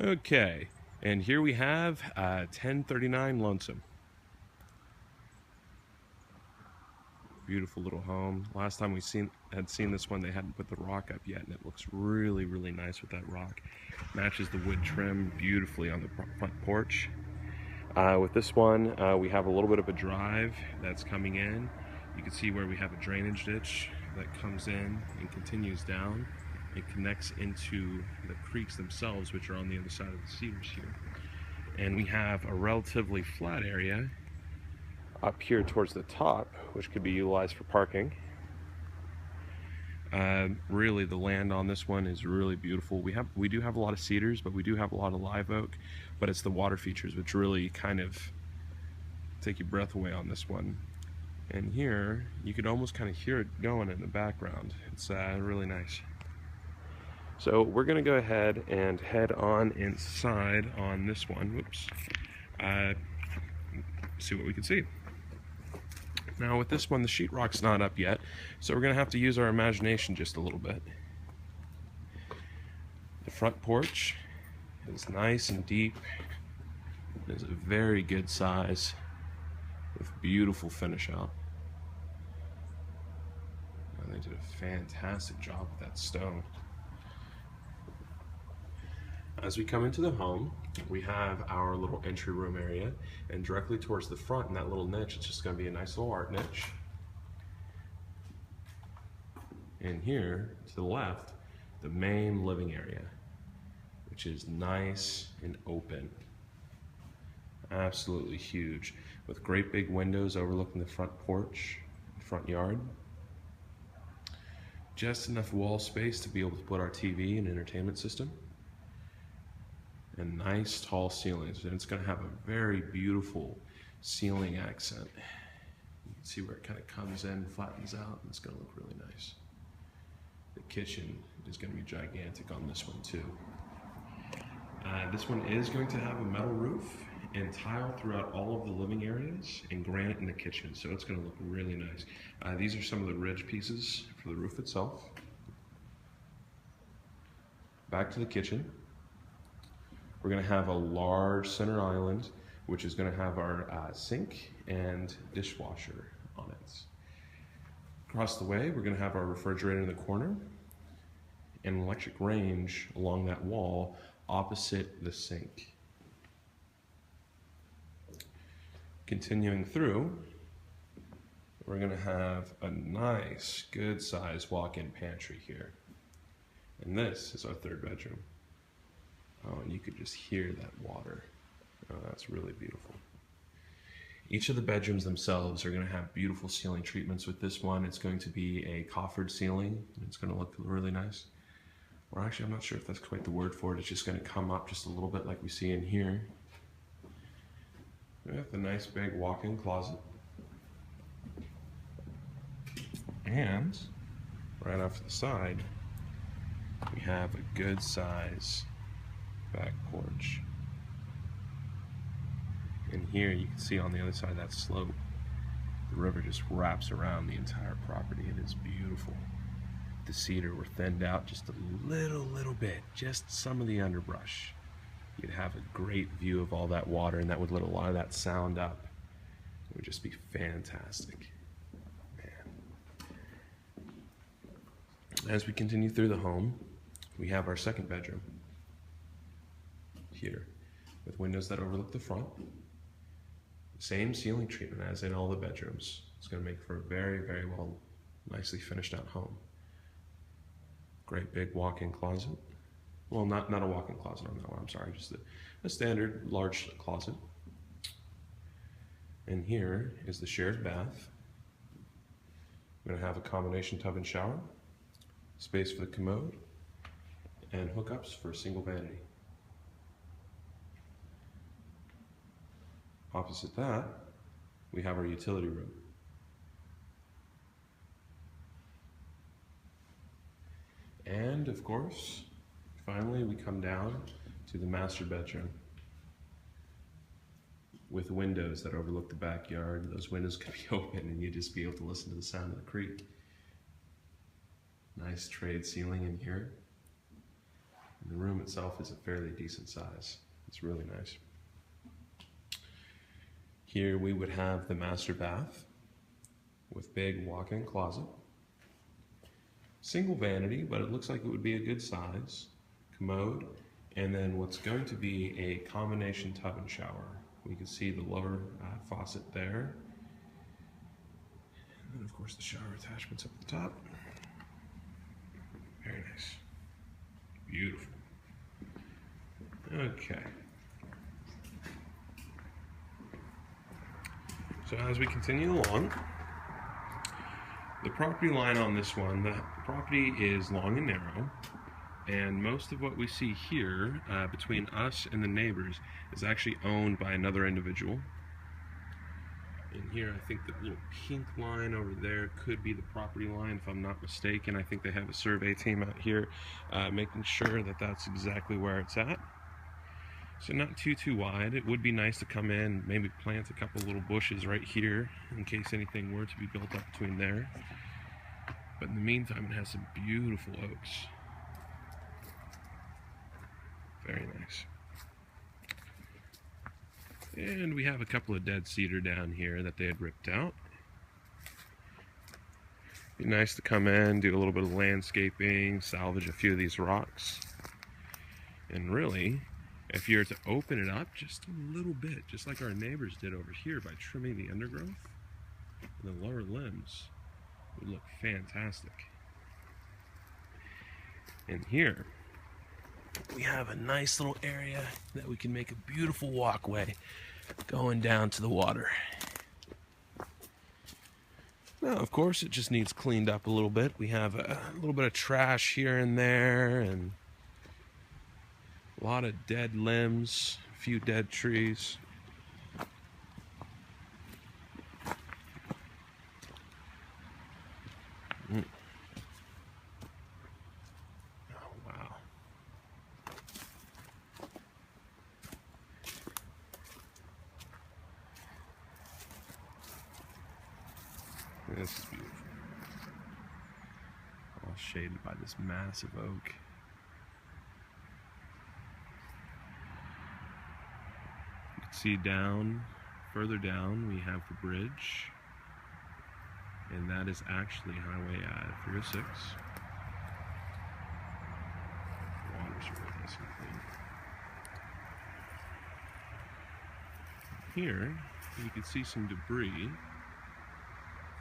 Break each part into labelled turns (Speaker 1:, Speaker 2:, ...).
Speaker 1: Okay, and here we have 1039 Lonesome. Beautiful little home. Last time we had seen this one, they hadn't put the rock up yet, and it looks really, really nice with that rock. Matches the wood trim beautifully on the front porch. With this one, we have a little bit of a drive that's coming in. You can see where we have a drainage ditch that comes in and continues down. It connects into the creeks themselves, which are on the other side of the cedars here. And we have a relatively flat area up here towards the top, which could be utilized for parking. Really, the land on this one is really beautiful. We do have a lot of cedars, but we do have a lot of live oak. But it's the water features which really kind of take your breath away on this one. And here, you could almost kind of hear it going in the background. It's really nice. So we're gonna go ahead and head on inside on this one. Whoops. See what we can see. Now with this one, the sheetrock's not up yet, so we're gonna have to use our imagination just a little bit. The front porch is nice and deep. It's a very good size with beautiful finish out. And they did a fantastic job with that stone. As we come into the home, we have our little entry room area, and directly towards the front in that little niche, it's just going to be a nice little art niche. And here to the left, the main living area, which is nice and open. Absolutely huge, with great big windows overlooking the front porch, front yard. Just enough wall space to be able to put our TV and entertainment system. And nice tall ceilings, and it's going to have a very beautiful ceiling accent. You can see where it kind of comes in, flattens out, and it's going to look really nice. The kitchen is going to be gigantic on this one too. This one is going to have a metal roof and tile throughout all of the living areas and granite in the kitchen, so it's going to look really nice. These are some of the ridge pieces for the roof itself. Back to the kitchen. We're going to have a large center island, which is going to have our sink and dishwasher on it. Across the way, we're going to have our refrigerator in the corner and an electric range along that wall opposite the sink. Continuing through, we're going to have a nice, good-sized walk-in pantry here. And this is our third bedroom. Oh, and you could just hear that water. Oh, that's really beautiful. Each of the bedrooms themselves are going to have beautiful ceiling treatments. With this one, it's going to be a coffered ceiling. It's going to look really nice. Or actually, I'm not sure if that's quite the word for it. It's just going to come up just a little bit like we see in here. We have the nice big walk-in closet. And right off to the side, we have a good size back porch. And here you can see on the other side of that slope, the river just wraps around the entire property. It is beautiful. The cedar were thinned out just a little bit, just some of the underbrush. You'd have a great view of all that water, and that would let a lot of that sound up. It would just be fantastic. Man. As we continue through the home, we have our second bedroom here, with windows that overlook the front. Same ceiling treatment as in all the bedrooms. It's going to make for a very, very well, nicely finished out home. Great big walk-in closet. Well, not a walk-in closet on that one, I'm sorry, just a standard large closet. And here is the shared bath. We're going to have a combination tub and shower, space for the commode, and hookups for a single vanity. Opposite that, we have our utility room. And of course, finally we come down to the master bedroom with windows that overlook the backyard. Those windows can be open and you'd just be able to listen to the sound of the creek. Nice trade ceiling in here. And the room itself is a fairly decent size. It's really nice. Here we would have the master bath with big walk-in closet. Single vanity, but it looks like it would be a good size. Commode, and then what's going to be a combination tub and shower. We can see the lower faucet there. And then of course the shower attachments up at the top. Very nice. Beautiful. Okay. So as we continue along, the property line on this one, the property is long and narrow, and most of what we see here between us and the neighbors is actually owned by another individual. And here I think the little pink line over there could be the property line, if I'm not mistaken. I think they have a survey team out here making sure that that's exactly where it's at. So not too wide. It would be nice to come in, maybe plant a couple little bushes right here in case anything were to be built up between there. But in the meantime, it has some beautiful oaks. Very nice. And we have a couple of dead cedar down here that they had ripped out. Be nice to come in, do a little bit of landscaping, salvage a few of these rocks. And really, if you were to open it up just a little bit, just like our neighbors did over here by trimming the undergrowth and the lower limbs, it would look fantastic. And here, we have a nice little area that we can make a beautiful walkway going down to the water. Now, of course, it just needs cleaned up a little bit. We have a little bit of trash here and there, and a lot of dead limbs, a few dead trees. Oh, wow. This is beautiful. All shaded by this massive oak. You can see further down, we have the bridge. And that is actually Highway 306. The water's really nice and clean. Here, you can see some debris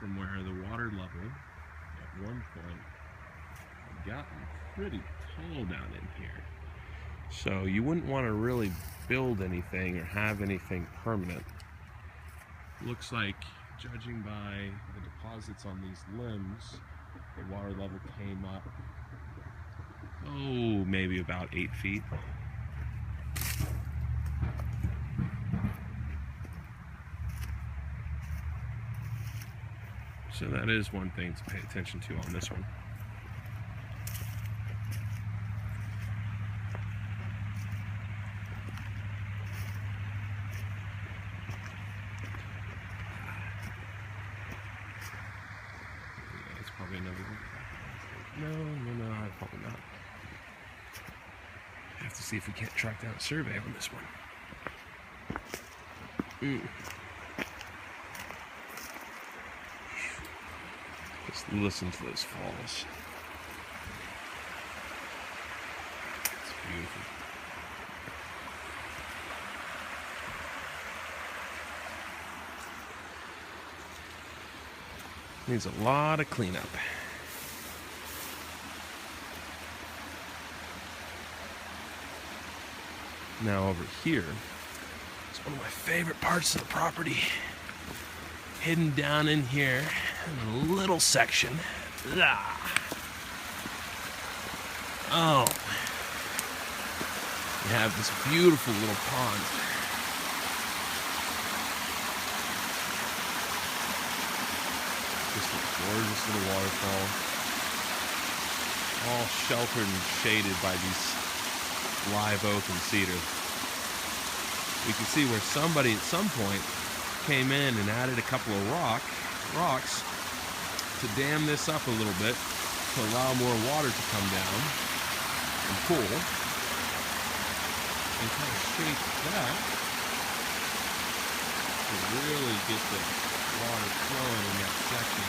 Speaker 1: from where the water level at one point had gotten pretty tall down in here. So you wouldn't want to really build anything or have anything permanent. Looks like, judging by the deposits on these limbs, the water level came up, maybe about 8 feet. So that is one thing to pay attention to on this one. It's probably another one. No, probably not. I have to see if we can't track down a survey on this one. Just listen to those falls. It's beautiful. Needs a lot of cleanup. Now over here, it's one of my favorite parts of the property. Hidden down in here, in a little section. Oh, you have this beautiful little pond. Just a gorgeous little waterfall, all sheltered and shaded by these live oak and cedar. We can see where somebody at some point came in and added a couple of rocks to dam this up a little bit to allow more water to come down and pool. and kind of shape that to really get the water flowing in that section.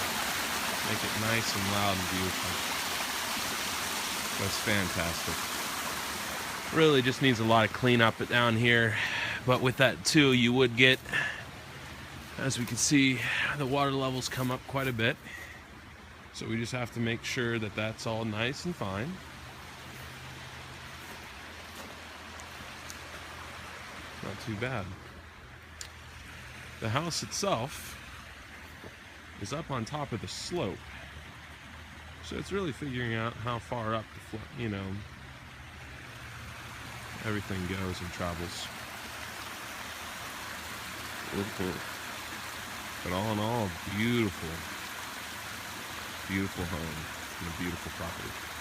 Speaker 1: Make it nice and loud and beautiful. That's fantastic. Really just needs a lot of cleanup down here. But with that too, you would get, as we can see, the water levels come up quite a bit. So we just have to make sure that that's all nice and fine. Not too bad. The house itself is up on top of the slope. So it's really figuring out how far up the everything goes and travels. But all in all, beautiful home and a beautiful property.